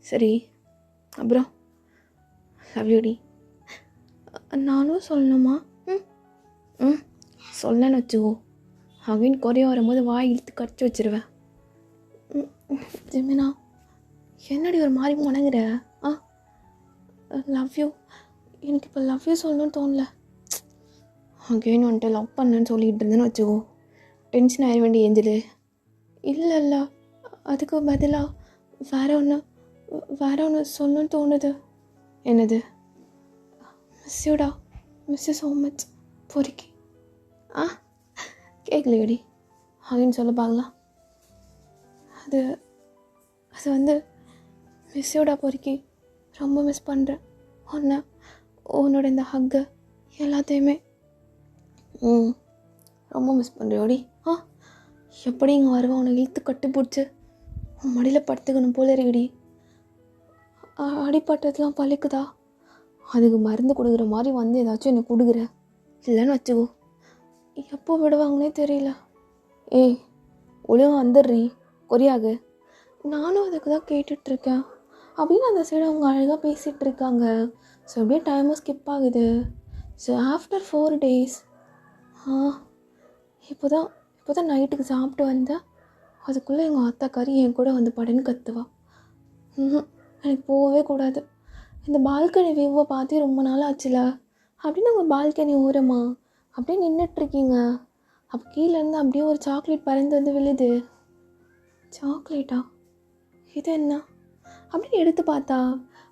[SPEAKER 1] சரி, அப்புறம் லவ் யூ டி. நானும் சொல்லணுமா? சொல்லன்னு வச்சுக்கோ, அகைன் கொரியா வரும்போது வாய் இழுத்து கடிச்சு வச்சிருவேன். ஜிமினா என்னடி ஒரு மாதிரி முணங்குற? Love you. எனக்கு இப்போ லவ் யூ சொல்லணும்னு தோணல. அகைன் வந்துட்டு லவ் பண்ணேன்னு சொல்லிகிட்டு இருந்தேன்னு வச்சுக்கோ, டென்ஷன் ஆயிட வேண்டிய ஏஞ்சலு. இல்லை, அதுக்கு பதிலாக வேற ஒன்று சொல்லணும்னு தோணுது. என்னது? மிஸ் யூடா, மிஸ் யூ ஸோ மச். பொறுக்கி கேட்கலையடி, அகைன் சொல்ல பார்க்கலாம். அது வந்து மிஸ் யூடா பொறுக்கி, ரொம்ப மிஸ் பண்ணுறேன் உன்னோட இந்த ஹக்கு எல்லாத்தையுமே. ரொம்ப மிஸ் பண்ணுறியோடி. எப்படி இங்கே வருவேன் உன்னை இழுத்து கட்டி பிடிச்சி உன் மடியில் படுத்துக்கணும் போல இருக்குடி. அடிப்பட்டதுலாம் பழிக்குதா? அதுக்கு மருந்து கொடுக்குற மாதிரி வந்து ஏதாச்சும் என்னை கொடுக்குற, இல்லைன்னு வச்சுக்கோ எப்போ விடுவாங்கன்னே தெரியல. ஒழுங்காக வந்துடுறீ கொரியாவுக்கு. நானும் அதுக்கு தான் கேட்டுட்ருக்கேன் அப்படின்னு அந்த சைடு அவங்க அழகாக பேசிகிட்டு இருக்காங்க. ஸோ அப்படியே டைமும் ஸ்கிப் ஆகுது. ஸோ ஆஃப்டர் 4 days இப்போ தான் நைட்டுக்கு சாப்பிட்டு வந்தேன். அதுக்குள்ளே எங்கள் அத்தாக்காரி என் கூட வந்து படுன்னு கத்துவா. எனக்கு போகவே கூடாது. இந்த பால்கனி வியூவை பார்த்து ரொம்ப நாள் ஆச்சுல அப்படின்னு உங்கள் பால்கனி ஓரமா அப்படியே நின்றுட்டுருக்கீங்க. அப்போ கீழேருந்து அப்படியே ஒரு சாக்லேட் பறந்து வந்து விழுது. சாக்லேட்டா? இது என்ன அப்படின்னு எடுத்து பார்த்தா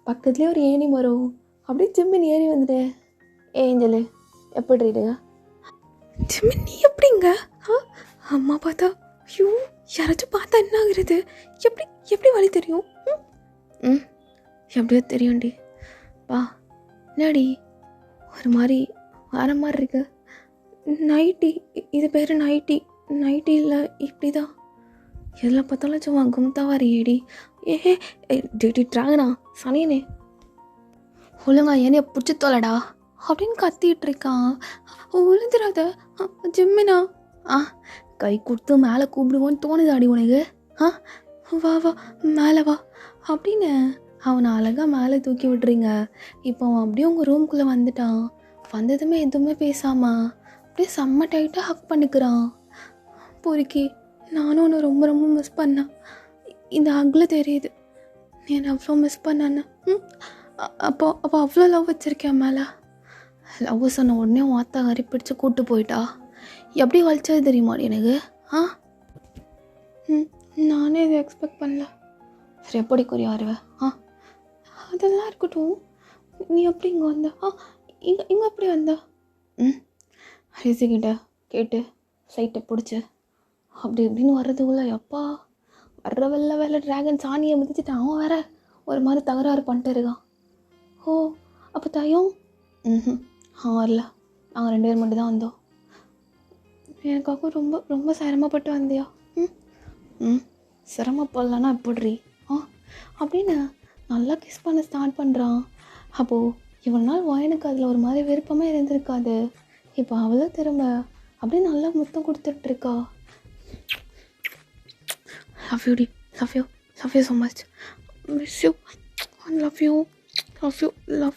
[SPEAKER 1] பக்கத்துலேயே ஒரு ஏணி மரம். அப்படியே ஜிம்மின் ஏறி வந்துட்டு, ஏஞ்சலு எப்படி இருங்க? ஜிம்மின் நீ எப்படிங்க? அம்மா பார்த்தா ஐயோ யாராச்சும் பார்த்தா என்ன ஆகுறது? எப்படி வழி தெரியும்? எப்படியோ தெரியும்டி. வா என்னடி ஒரு மாதிரி வர மாதிரி இருக்கு. நைட்டி, இது பேர் நைட்டி இல்லை, இப்படி தான் எதில் பார்த்தாலும் சும்மா கும்தா வரையேடி. டிடி ட்ராகனா சனியனே ஒழுங்கா என்னைய பிடிச்சி தொலைடா அப்படின்னு கத்திட்டு இருக்கான். விழுந்துடாத ஜிம்மினா. கை கொடுத்து மேலே கூப்பிடுவோன்னு தோணுதாடி உனக்கு? ஆ, வா வா மேலே வா அப்படின்னு அவனை அழகாக மேலே தூக்கி விட்றீங்க. இப்போ அவன் அப்படியே உங்கள் ரூம்குள்ளே வந்துட்டான். வந்ததுமே எதுவுமே பேசாமல் அப்படியே செம்ம டைட்டாக ஹக் பண்ணிக்கிறான். பொறுக்கி நானும் உன்னை ரொம்ப ரொம்ப மிஸ் பண்ணேன். இந்த ஹக்கில் தெரியுது நீ என்னை அவ்வளோ மிஸ் பண்ணேன்னு. அப்போ அவ்வளோ லவ் வச்சுருக்கேன் மேலே. லவ் சொன்ன உடனே வார்த்தை கறி பிடிச்சி கூப்பிட்டு போயிட்டா. எப்படி வலிச்சது தெரியுமா எனக்கு? ஆ, நானே இதை எக்ஸ்பெக்ட் பண்ணல. சரி, எப்படி குறியா வருவேன்? அதெல்லாம் இருக்கட்டும். நீ எப்படி இங்கே வந்த? இங்கே எப்படி வந்த? ஹரிசிக்கிட்ட கேட்டு சைட்டை பிடிச்சி அப்படி இப்படின்னு வர்றதுக்குள்ள எப்பா வர்ற வெள்ளை ட்ராகன் சாணியை மிதிச்சுட்டு அவன் வேற ஒரு மாதிரி தகராறு பண்ணிட்டு இருக்கான். ஓ, அப்போ தயம்? வரல, நாங்கள் 2 பேர் மட்டும் தான் வந்தோம். எனக்காக ரொம்ப ரொம்ப சிரமப்பட்டு வந்தியா? சிரமப்படலன்னா எப்படிரி? அப்படின்னு நல்லா கிஸ் பண்ண ஸ்டார்ட் பண்ணுறான். அப்போது இவ்வளோ நாள் வாயனுக்கு அதில் ஒரு மாதிரி விருப்பமே இருந்திருக்காது. இப்போ அவளும் திரும்ப அப்படியே நல்லா முத்தம் கொடுத்துட்ருக்கா. லவ் யூ டி, love you so much, miss you, love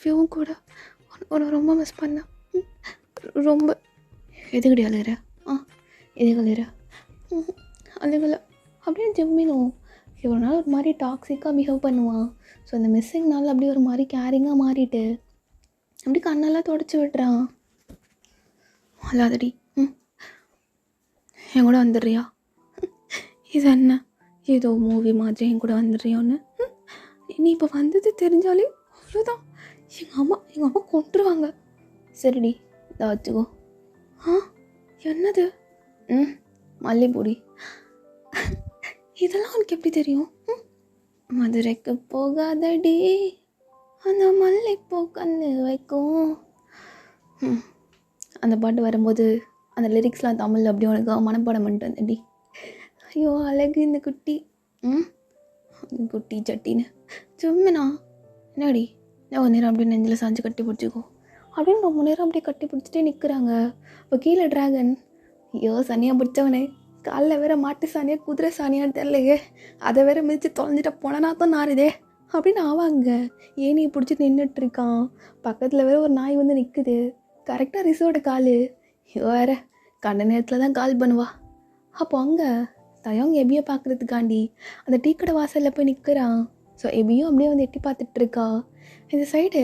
[SPEAKER 1] you கூட உன்னை ரொம்ப மிஸ் பண்ணேன். ரொம்ப எதுக்கடி அழுகிற? எதுக்கு அழுகிற? அழுகலை அப்படின்னு ஜிம்மினும் இவ்வளோ நாள் ஒரு மாதிரி டாக்ஸிக்காக பிஹேவ் பண்ணுவான். ஸோ அந்த மிஸ்ஸிங்னால அப்படியே ஒரு மாதிரி கேரிங்காக மாறிட்டு அப்படி கண்ணெல்லாம் தொடச்சி விட்டுறான். அல்லாதடி, என் கூட வந்துடுறியா? இது என்ன ஏதோ மூவி மாதிரி என் கூட வந்துடுறியோன்னு? நீ இப்போ வந்தது தெரிஞ்சாலே அவ்வளோதான், எங்கள் அம்மா கொண்டுருவாங்க. சரிடி, இதை வச்சுக்கோ. என்னது? மல்லிப்பொடி. இதெல்லாம் உனக்கு எப்படி தெரியும்? மதுரைக்கு போகாதடி அந்த மல்லிப்பூ கண்ணு வைக்கும். அந்த பாட்டு வரும்போது அந்த லிரிக்ஸ்லாம் தமிழ் அப்படி உனக்கு மனப்பாடம் பண்ணிட்டு வந்தடி. ஐயோ அழகு இந்த குட்டி. குட்டி சட்டின்னு சும்மினா என்னடி ஒரு நேரம் அப்படியே நெஞ்சில் சாஞ்சு கட்டி பிடிச்சிக்கோ அப்படின்னு ரொம்ப நேரம் அப்படியே கட்டி பிடிச்சிட்டே நிற்கிறாங்க. இப்போ கீழே ட்ராகன், ஐயோ சனியாக பிடிச்சவனே, காலில் வேற மாட்டு சாணியா குதிரை சாணியான்னு தெரியலையே, அதை வேற மிதித்து தொலைஞ்சிட்ட போனா தான் நாருதே அப்படின்னு ஆவாங்க. ஏனியை பிடிச்சி நின்றுட்டுருக்கான். பக்கத்தில் வேற ஒரு நாய் வந்து நிற்குது. கரெக்டாக ரிசோட கால். ஐயோ வேற கண்ட நேரத்தில் தான் கால் பண்ணுவா. அப்போ அங்கே தயங்க எபியை பார்க்குறதுக்காண்டி அந்த டீ கடை வாசலில் போய் நிற்கிறான். ஸோ எபியும் அப்படியே வந்து எட்டி பார்த்துட்ருக்கா. இந்த சைடு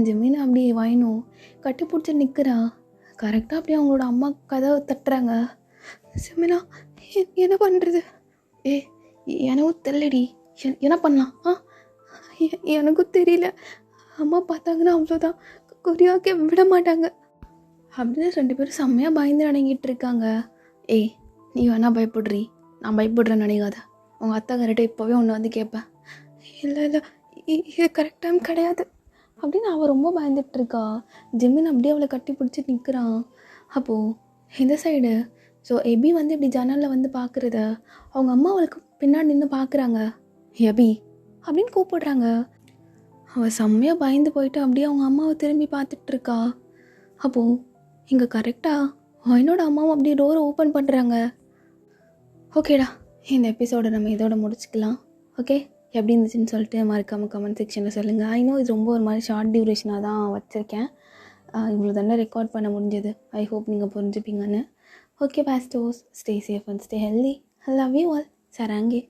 [SPEAKER 1] ஜிம்மின்னு அப்படியே வாயினும் கட்டி பிடிச்சி நிற்கிறா. கரெக்டாக அப்படியே அவங்களோட அம்மா கதவை தட்டுறாங்க. ஜிம்மினா என்ன பண்ணுறது? எனக்கும் தெரியலடி, என்ன பண்ணலாம்? எனக்கும் தெரியல, அம்மா பார்த்தாங்கன்னா அவ்வளோதான், குறியாக்கே விட மாட்டாங்க அப்படின்னு 2 பேரும் செம்மையாக பயந்து அடங்கிட்டு இருக்காங்க. நீ வேணா பயப்படுறி, நான் பயப்படுறேன்னு நினைக்காத. உங்கள் அத்தா கரெக்டாக இப்போவே ஒன்று வந்து கேட்பேன். இல்லை இது கரெக்ட் டைம் கிடையாது அப்படின்னு அவள் ரொம்ப பயந்துட்டுருக்கா. ஜிம்மின் அப்படியே அவளை கட்டி பிடிச்சி நிற்கிறான். அப்போது இந்த சைடு ஸோ எபி வந்து இப்படி ஜன்னலில் வந்து பார்க்குறத அவங்க அம்மா அவளுக்கு பின்னாடி நின்று பார்க்குறாங்க. எபி அப்படின்னு கூப்பிடுறாங்க. அவள் செம்மையாக பயந்து போயிட்டு அப்படியே அவங்க அம்மாவை திரும்பி பார்த்துட்ருக்கா. அப்போது இங்கே கரெக்டாக என்னோட அம்மாவும் அப்படியே டோரை ஓப்பன் பண்ணுறாங்க. ஓகேடா, இந்த எபிசோடை நம்ம இதோட முடிச்சுக்கலாம். ஓகே, எப்படி இருந்துச்சுன்னு சொல்லிட்டு மறக்காமல் கமெண்ட் செக்ஷனில் சொல்லுங்கள். ஐ நோ இது ரொம்ப ஒரு மாதிரி ஷார்ட் டியூரேஷனாக தான் வச்சுருக்கேன். இவ்வளோ தானே ரெக்கார்ட் பண்ண முடிஞ்சது. ஐ ஹோப் நீங்கள் புரிஞ்சுப்பீங்கன்னு. ஓகே பாஸ்டோஸ், stay safe and stay healthy. Love you all. சராங்கே.